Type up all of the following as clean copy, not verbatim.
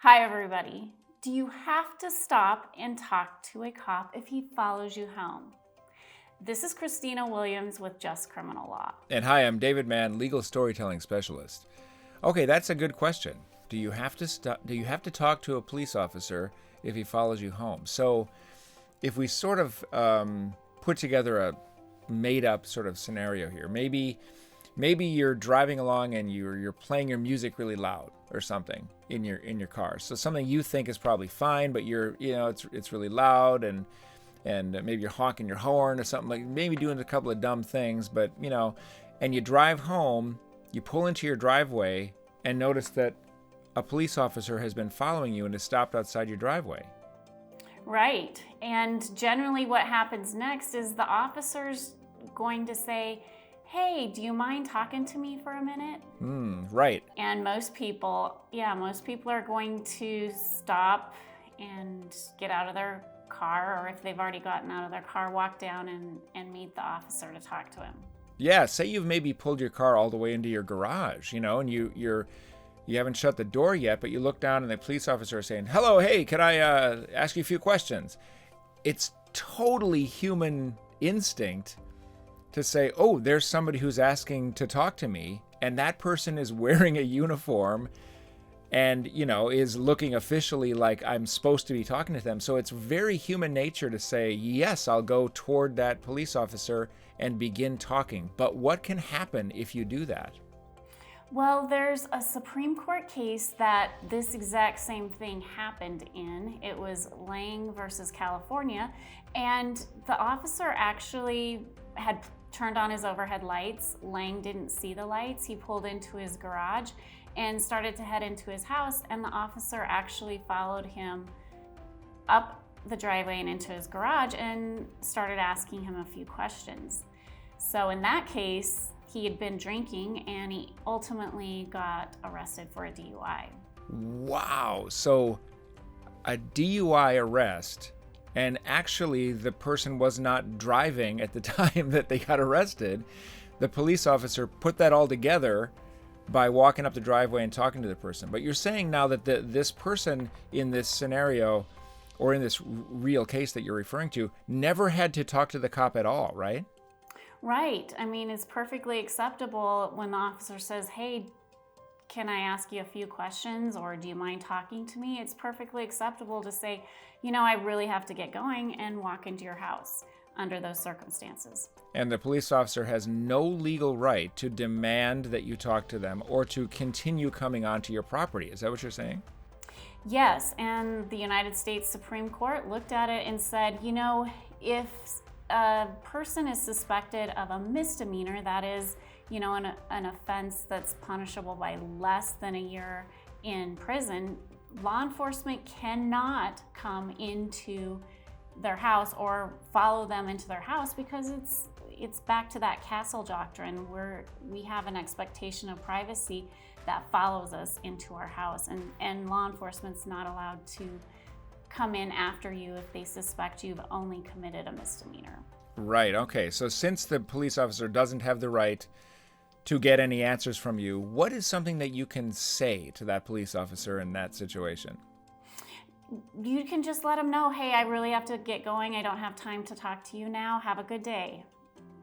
Hi, everybody. Do you have to stop and talk to a cop if he follows you home? This is Christina Williams with Just Criminal Law. And hi, I'm David Mann, legal storytelling specialist. Okay, that's a good question. Do you have to talk to a police officer if he follows you home? So, if we sort of put together a made-up sort of scenario here, maybe you're driving along and you're playing your music really loud or something in your car. So something you think is probably fine, but it's really loud and maybe you're honking your horn or something, like maybe doing a couple of dumb things, but and you drive home, you pull into your driveway and notice that a police officer has been following you and has stopped outside your driveway. Right. And generally what happens next is the officer's going to say, "Hey, do you mind talking to me for a minute?" Right. And most people are going to stop and get out of their car, or if they've already gotten out of their car, walk down and meet the officer to talk to him. Yeah, say you've maybe pulled your car all the way into your garage, and you haven't shut the door yet, but you look down and the police officer is saying, "Hello, hey, can I ask you a few questions?" It's totally human instinct to say, "Oh, there's somebody who's asking to talk to me," and that person is wearing a uniform and, is looking officially like I'm supposed to be talking to them. So it's very human nature to say, yes, I'll go toward that police officer and begin talking. But what can happen if you do that? Well, there's a Supreme Court case that this exact same thing happened in. It was Lang versus California, and the officer actually had turned on his overhead lights. Lang didn't see the lights. He pulled into his garage and started to head into his house, and the officer actually followed him up the driveway and into his garage and started asking him a few questions. So in that case, he had been drinking and he ultimately got arrested for a DUI. Wow. So a DUI arrest, and actually the person was not driving at the time that they got arrested. The police officer put that all together by walking up the driveway and talking to the person. But you're saying now that this person in this scenario, or in this real case that you're referring to, never had to talk to the cop at all, right? Right. I mean, it's perfectly acceptable when the officer says, "Hey, can I ask you a few questions, or do you mind talking to me?" It's perfectly acceptable to say, "I really have to get going," and walk into your house under those circumstances. And the police officer has no legal right to demand that you talk to them or to continue coming onto your property. Is that what you're saying? Yes, and the United States Supreme Court looked at it and said, if a person is suspected of a misdemeanor, that is, an offense that's punishable by less than a year in prison, law enforcement cannot come into their house or follow them into their house, because it's back to that castle doctrine where we have an expectation of privacy that follows us into our house, and law enforcement's not allowed to come in after you if they suspect you've only committed a misdemeanor. Right. Okay. So since the police officer doesn't have the right to get any answers from you, what is something that you can say to that police officer in that situation? You can just let them know, "Hey, I really have to get going. I don't have time to talk to you now. Have a good day."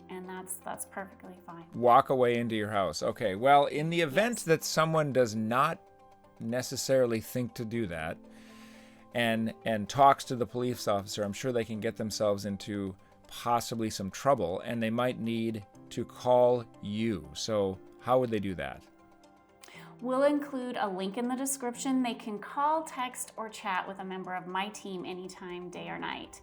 And that's perfectly fine. Walk away into your house. Okay. Well, in the event that someone does not necessarily think to do that and talks to the police officer, I'm sure they can get themselves into possibly some trouble, and they might need to call you. So how would they do that? We'll include a link in the description. They can call, text, or chat with a member of my team anytime, day or night.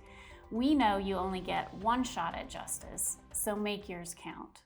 We know you only get one shot at justice, so make yours count.